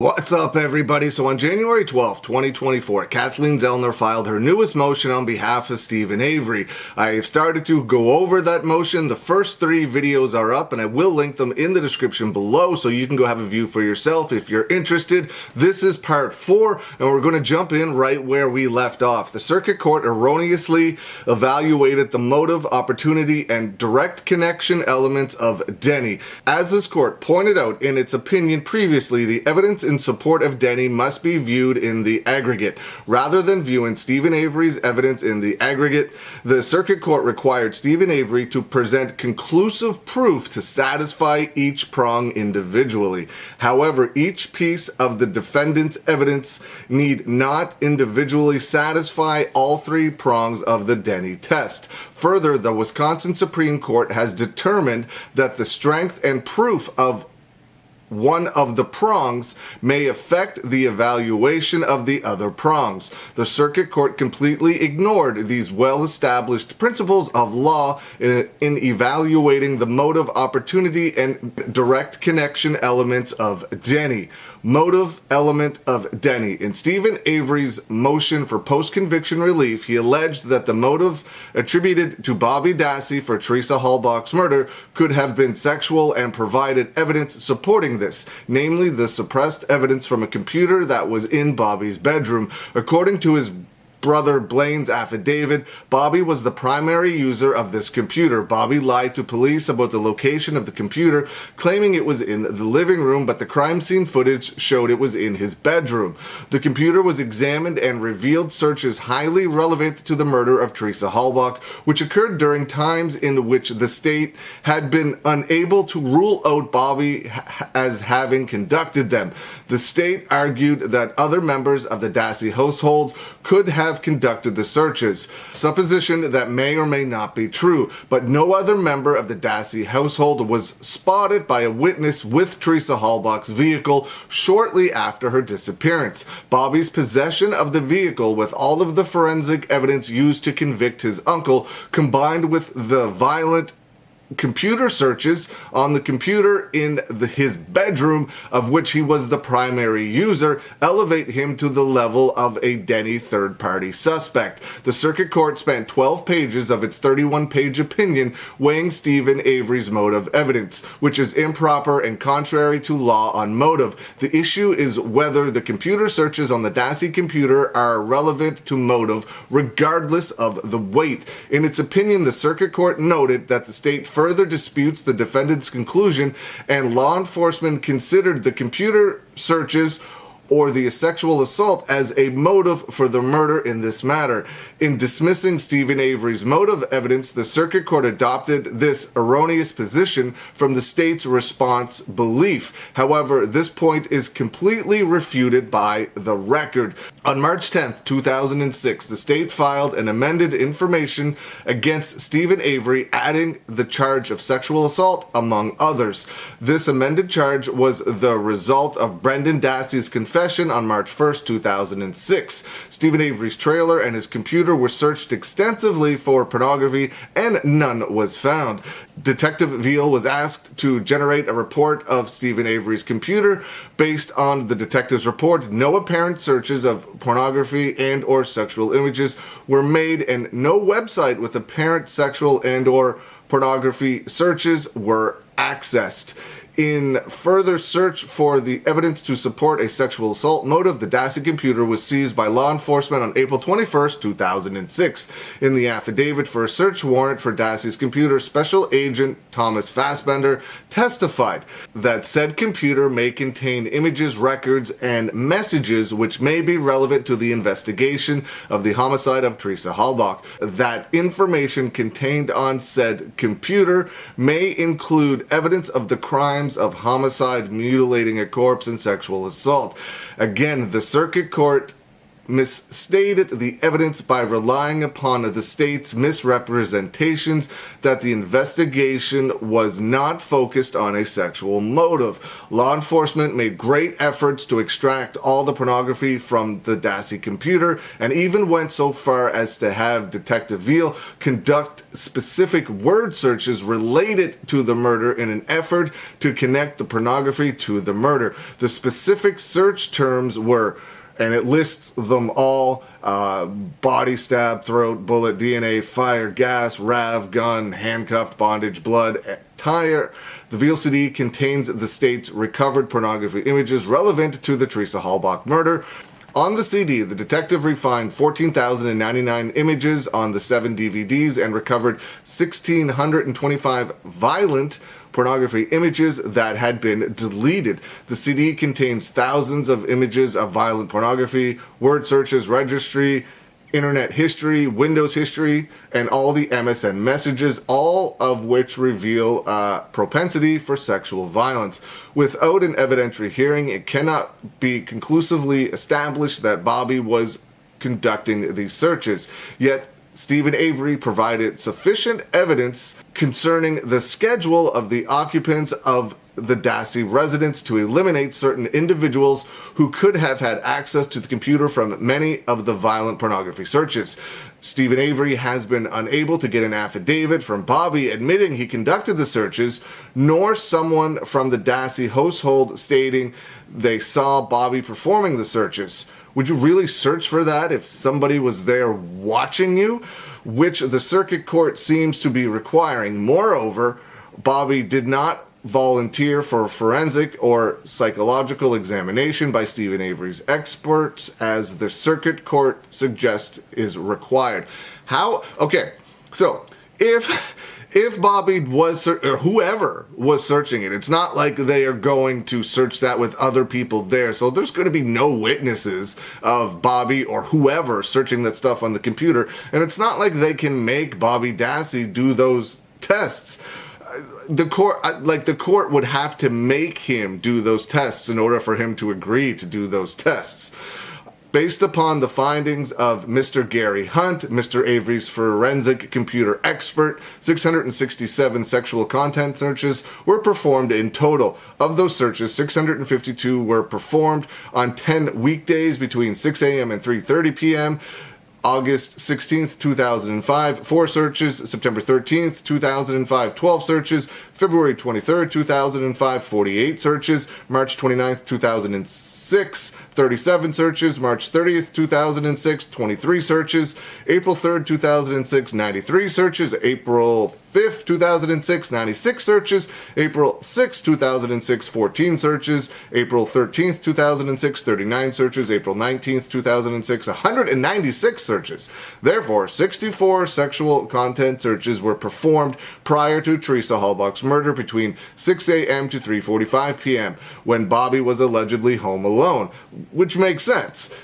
What's up, everybody? So on January 12th, 2024, Kathleen Zellner filed her newest motion on behalf of Stephen Avery. I've started to go over that motion. The first 3 videos are up, and I will link them in the description below so you can go have a view for yourself if you're interested. This is part 4, and we're going to jump in right where we left off. The Circuit Court erroneously evaluated the motive, opportunity, and direct connection elements of Denny. As this court pointed out in its opinion previously, the evidence in support of Denny must be viewed in the aggregate. Rather than viewing Stephen Avery's evidence in the aggregate, the Circuit Court required Stephen Avery to present conclusive proof to satisfy each prong individually. However, each piece of the defendant's evidence need not individually satisfy all 3 prongs of the Denny test. Further, the Wisconsin Supreme Court has determined that the strength and proof of one of the prongs may affect the evaluation of the other prongs. The Circuit Court completely ignored these well-established principles of law in evaluating the motive, opportunity, and direct connection elements of Denny. Motive element of Denny. In Stephen Avery's motion for post-conviction relief, he alleged that the motive attributed to Bobby Dassey for Teresa Halbach's murder could have been sexual and provided evidence supporting this, namely the suppressed evidence from a computer that was in Bobby's bedroom. According to his brother Blaine's affidavit, Bobby was the primary user of this computer. Bobby lied to police about the location of the computer, claiming it was in the living room, but the crime scene footage showed it was in his bedroom. The computer was examined and revealed searches highly relevant to the murder of Teresa Halbach, which occurred during times in which the state had been unable to rule out Bobby as having conducted them. The state argued that other members of the Dassey household could have conducted the searches, supposition that may or may not be true, but no other member of the Dassey household was spotted by a witness with Teresa Halbach's vehicle shortly after her disappearance. Bobby's possession of the vehicle with all of the forensic evidence used to convict his uncle, combined with the violent computer searches on the computer in his bedroom, of which he was the primary user, elevate him to the level of a Denny third-party suspect. The Circuit Court spent 12 pages of its 31-page opinion weighing Stephen Avery's motive evidence, which is improper and contrary to law on motive. The issue is whether the computer searches on the Dassey computer are relevant to motive, regardless of the weight. In its opinion, the Circuit Court noted that the state further disputes the defendant's conclusion, and law enforcement considered the computer searches or the sexual assault as a motive for the murder in this matter. In dismissing Stephen Avery's motive evidence, the Circuit Court adopted this erroneous position from the state's response belief. However, this point is completely refuted by the record. On March 10th, 2006, the state filed an amended information against Stephen Avery, adding the charge of sexual assault, among others. This amended charge was the result of Brendan Dassey's confession on March 1st, 2006. Stephen Avery's trailer and his computer were searched extensively for pornography, and none was found. Detective Veal was asked to generate a report of Stephen Avery's computer. Based on the detective's report, no apparent searches of pornography and or sexual images were made, and no website with apparent sexual and or pornography searches were accessed. In further search for the evidence to support a sexual assault motive, the Dassey computer was seized by law enforcement on April 21st, 2006. In the affidavit for a search warrant for Dassey's computer, Special Agent Thomas Fassbender testified that said computer may contain images, records, and messages which may be relevant to the investigation of the homicide of Teresa Halbach. That information contained on said computer may include evidence of the crimes of homicide, mutilating a corpse, and sexual assault. Again, the Circuit Court misstated the evidence by relying upon the state's misrepresentations that the investigation was not focused on a sexual motive. Law enforcement made great efforts to extract all the pornography from the Dassey computer and even went so far as to have Detective Veal conduct specific word searches related to the murder in an effort to connect the pornography to the murder. The specific search terms were, and it lists them all: body, stab, throat, bullet, DNA, fire, gas, RAV, gun, handcuffed, bondage, blood, tire. The VLCD contains the state's recovered pornography images relevant to the Teresa Halbach murder. On the CD, the detective refined 14,099 images on the 7 DVDs and recovered 1,625 violent pornography images that had been deleted. The CD contains thousands of images of violent pornography, word searches, registry, internet history, Windows history, and all the MSN messages, all of which reveal propensity for sexual violence. Without an evidentiary hearing, it cannot be conclusively established that Bobby was conducting these searches. Yet Stephen Avery provided sufficient evidence concerning the schedule of the occupants of the Dassey residence to eliminate certain individuals who could have had access to the computer from many of the violent pornography searches. Stephen Avery has been unable to get an affidavit from Bobby admitting he conducted the searches, nor someone from the Dassey household stating they saw Bobby performing the searches. Would you really search for that if somebody was there watching you? Which the circuit court seems to be requiring. Moreover, Bobby did not volunteer for forensic or psychological examination by Stephen Avery's experts, as the circuit court suggests is required. Okay, so if Bobby was, or whoever was searching it, it's not like they are going to search that with other people there. So there's going to be no witnesses of Bobby or whoever searching that stuff on the computer. And it's not like they can make Bobby Dassey do those tests. The court would have to make him do those tests in order for him to agree to do those tests. Based upon the findings of Mr. Gary Hunt, Mr. Avery's forensic computer expert, 667 sexual content searches were performed in total. Of those searches, 652 were performed on 10 weekdays between 6 a.m. and 3:30 p.m., August 16th, 2005, 4 searches, September 13th, 2005, 12 searches, February 23rd, 2005, 48 searches, March 29th, 2006, 37 searches, March 30th, 2006, 23 searches, April 3rd, 2006, 93 searches, April 5th, 2006, 96 searches, April 6th, 2006, 14 searches, April 13th, 2006, 39 searches, April 19th, 2006, 196 searches. Therefore, 64 sexual content searches were performed prior to Teresa Halbach's murder between 6 a.m. to 3:45 p.m. when Bobby was allegedly home alone, which makes sense.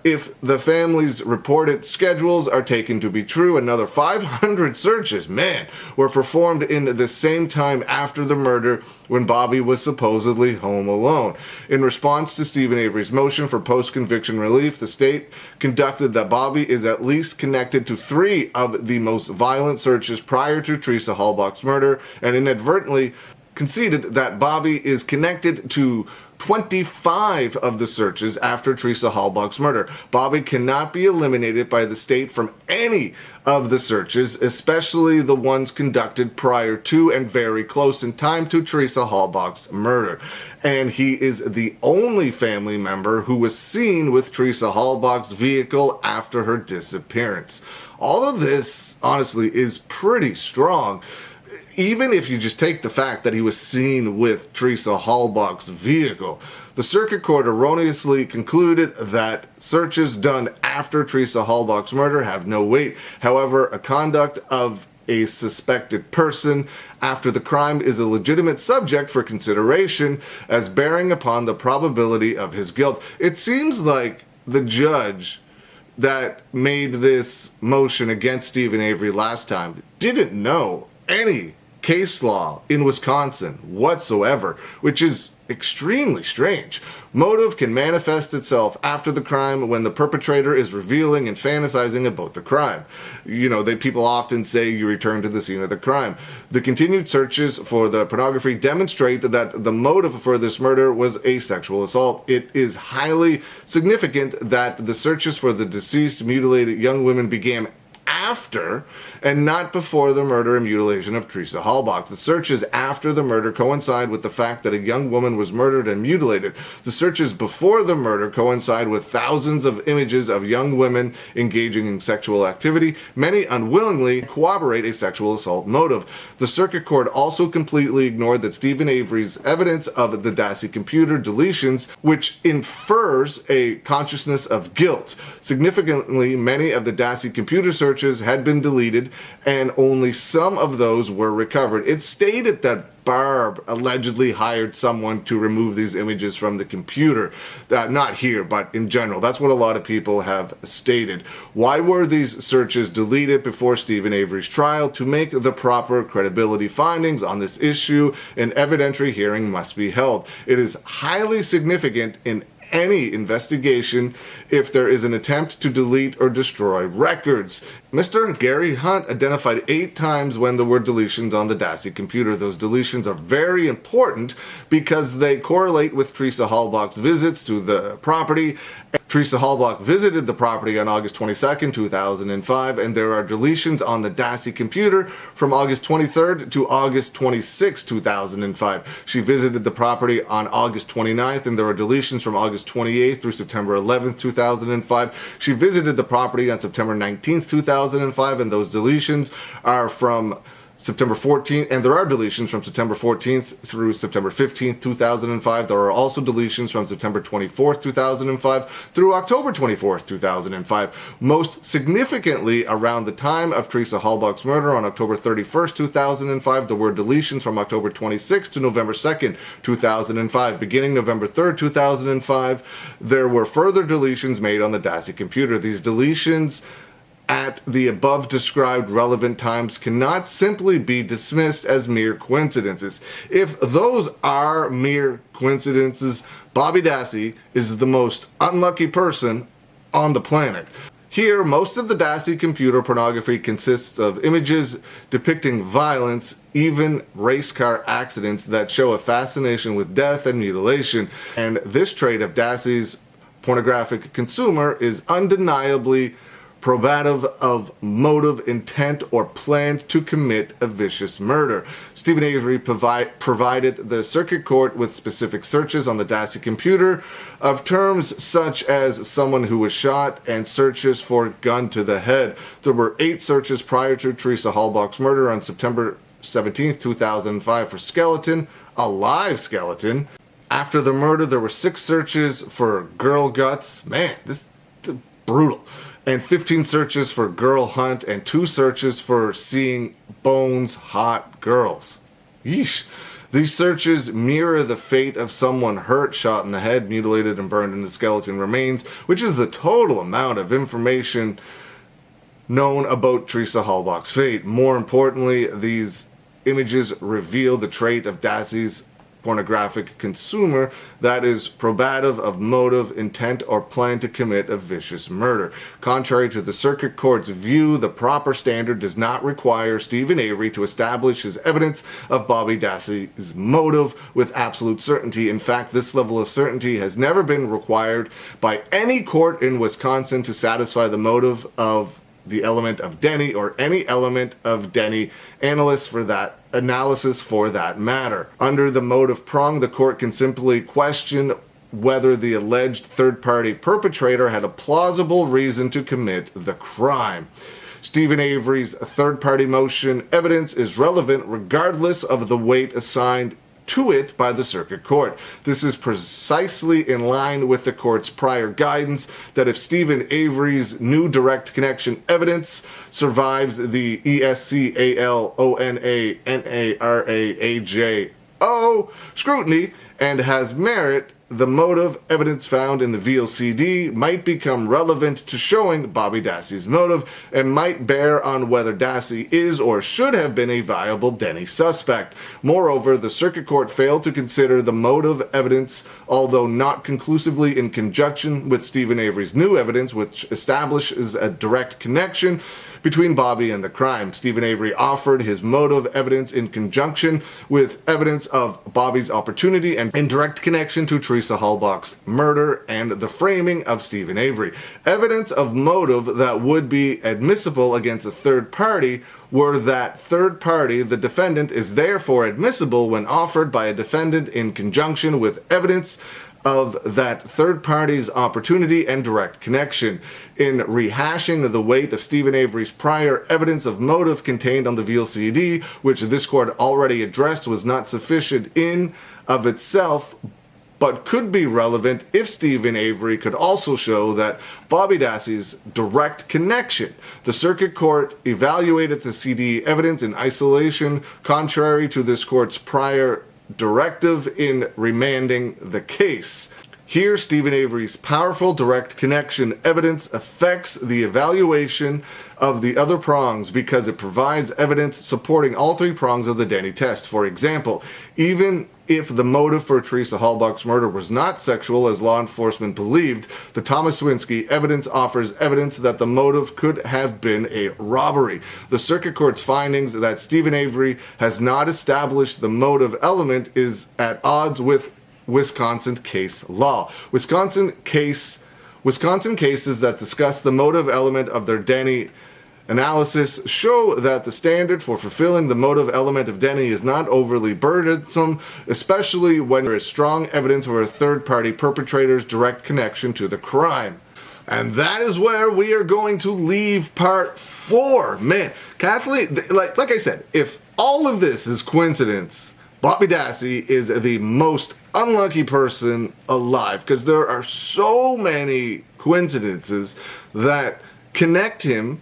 If the family's reported schedules are taken to be true, another 500 searches, were performed in the same time after the murder when Bobby was supposedly home alone. In response to Stephen Avery's motion for post-conviction relief, the state conducted that Bobby is at least connected to 3 of the most violent searches prior to Teresa Halbach's murder, and inadvertently conceded that Bobby is connected to 25 of the searches after Teresa Halbach's murder. Bobby cannot be eliminated by the state from any of the searches, especially the ones conducted prior to and very close in time to Teresa Halbach's murder. And he is the only family member who was seen with Teresa Halbach's vehicle after her disappearance. All of this, honestly, is pretty strong. Even if you just take the fact that he was seen with Teresa Halbach's vehicle, the circuit court erroneously concluded that searches done after Teresa Halbach's murder have no weight. However, a conduct of a suspected person after the crime is a legitimate subject for consideration as bearing upon the probability of his guilt. It seems like the judge that made this motion against Stephen Avery last time didn't know any case law in Wisconsin whatsoever, which is extremely strange. Motive can manifest itself after the crime when the perpetrator is revealing and fantasizing about the crime. People often say you return to the scene of the crime. The continued searches for the pornography demonstrate that the motive for this murder was a sexual assault. It is highly significant that the searches for the deceased mutilated young women began after and not before the murder and mutilation of Teresa Halbach. The searches after the murder coincide with the fact that a young woman was murdered and mutilated. The searches before the murder coincide with thousands of images of young women engaging in sexual activity, many unwillingly corroborate a sexual assault motive. The circuit court also completely ignored that Stephen Avery's evidence of the Dassey computer deletions, which infers a consciousness of guilt. Significantly, many of the Dassey computer searches had been deleted, and only some of those were recovered. It stated that Barb allegedly hired someone to remove these images from the computer. Not here, but in general. That's what a lot of people have stated. Why were these searches deleted before Stephen Avery's trial? To make the proper credibility findings on this issue, an evidentiary hearing must be held. It is highly significant in any investigation if there is an attempt to delete or destroy records. Mr. Gary Hunt identified 8 times when there were deletions on the Dassey computer. Those deletions are very important because they correlate with Teresa Halbach's visits to the property. Teresa Halbach visited the property on August 22nd, 2005, and there are deletions on the Dassey computer from August 23rd to August 26, 2005. She visited the property on August 29th, and there are deletions from August 28th through September 11th, 2005. She visited the property on September 19th, 2005, and those deletions are from September 14th, and there are deletions from September 14th through September 15th, 2005. There are also deletions from September 24th, 2005 through October 24th, 2005. Most significantly, around the time of Teresa Halbach's murder on October 31st, 2005, there were deletions from October 26th to November 2nd, 2005. Beginning November 3rd, 2005, there were further deletions made on the Dassey computer. These deletions at the above described relevant times cannot simply be dismissed as mere coincidences. If those are mere coincidences, Bobby Dassey is the most unlucky person on the planet. Here, most of the Dassey computer pornography consists of images depicting violence, even race car accidents that show a fascination with death and mutilation. And this trait of Dassey's pornographic consumer is undeniably probative of motive, intent, or plan to commit a vicious murder. Stephen Avery provided the circuit court with specific searches on the Dassey computer of terms such as someone who was shot and searches for gun to the head. There were 8 searches prior to Teresa Halbach's murder on September 17th, 2005 for skeleton, a live skeleton. After the murder, there were 6 searches for girl guts. Man, this is brutal. And 15 searches for girl hunt and 2 searches for seeing bones hot girls. Yeesh. These searches mirror the fate of someone hurt, shot in the head, mutilated, and burned into skeleton remains, which is the total amount of information known about Teresa Halbach's fate. More importantly, these images reveal the trait of Dassey's pornographic consumer that is probative of motive, intent, or plan to commit a vicious murder. Contrary to the circuit court's view, the proper standard does not require Stephen Avery to establish his evidence of Bobby Dassey's motive with absolute certainty. In fact, this level of certainty has never been required by any court in Wisconsin to satisfy the motive of the element of Denny or any element of Denny analysis for that matter. Under the motive prong, the court can simply question whether the alleged third-party perpetrator had a plausible reason to commit the crime. Stephen Avery's third-party motion evidence is relevant regardless of the weight assigned to it by the circuit court. This is precisely in line with the court's prior guidance that if Stephen Avery's new direct connection evidence survives the ESCALONANARAAJO scrutiny and has merit, the motive evidence found in the VLCD might become relevant to showing Bobby Dassey's motive and might bear on whether Dassey is or should have been a viable Denny suspect. Moreover, the circuit court failed to consider the motive evidence, although not conclusively, in conjunction with Steven Avery's new evidence, which establishes a direct connection between Bobby and the crime. Steven Avery offered his motive evidence in conjunction with evidence of Bobby's opportunity and in direct connection to Teresa Halbach's murder and the framing of Steven Avery. Evidence of motive that would be admissible against a third party were that third party, the defendant, is therefore admissible when offered by a defendant in conjunction with evidence of that third party's opportunity and direct connection. In rehashing the weight of Steven Avery's prior evidence of motive contained on the VLCD, which this court already addressed was not sufficient in of itself, but could be relevant if Steven Avery could also show that Bobby Dassey's direct connection. The circuit court evaluated the CD evidence in isolation, contrary to this court's prior directive in remanding the case. Here, Steven Avery's powerful direct connection evidence affects the evaluation of the other prongs because it provides evidence supporting all three prongs of the Denny test. For example, even if the motive for Teresa Halbach's murder was not sexual, as law enforcement believed, the Tomaszewski evidence offers evidence that the motive could have been a robbery. The circuit court's findings that Steven Avery has not established the motive element is at odds with Wisconsin case law. Wisconsin cases that discuss the motive element of their Denny analysis show that the standard for fulfilling the motive element of Denny is not overly burdensome, especially when there is strong evidence of a third-party perpetrator's direct connection to the crime. And that is where we are going to leave part 4. Man, Kathleen, like I said, if all of this is coincidence, Bobby Dassey is the most unlucky person alive, because there are so many coincidences that connect him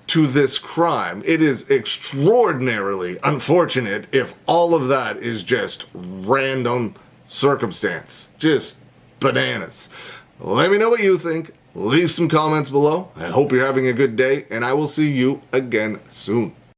to this crime. It is extraordinarily unfortunate if all of that is just random circumstance. Just bananas. Let me know what you think. Leave some comments below. I hope you're having a good day, and I will see you again soon.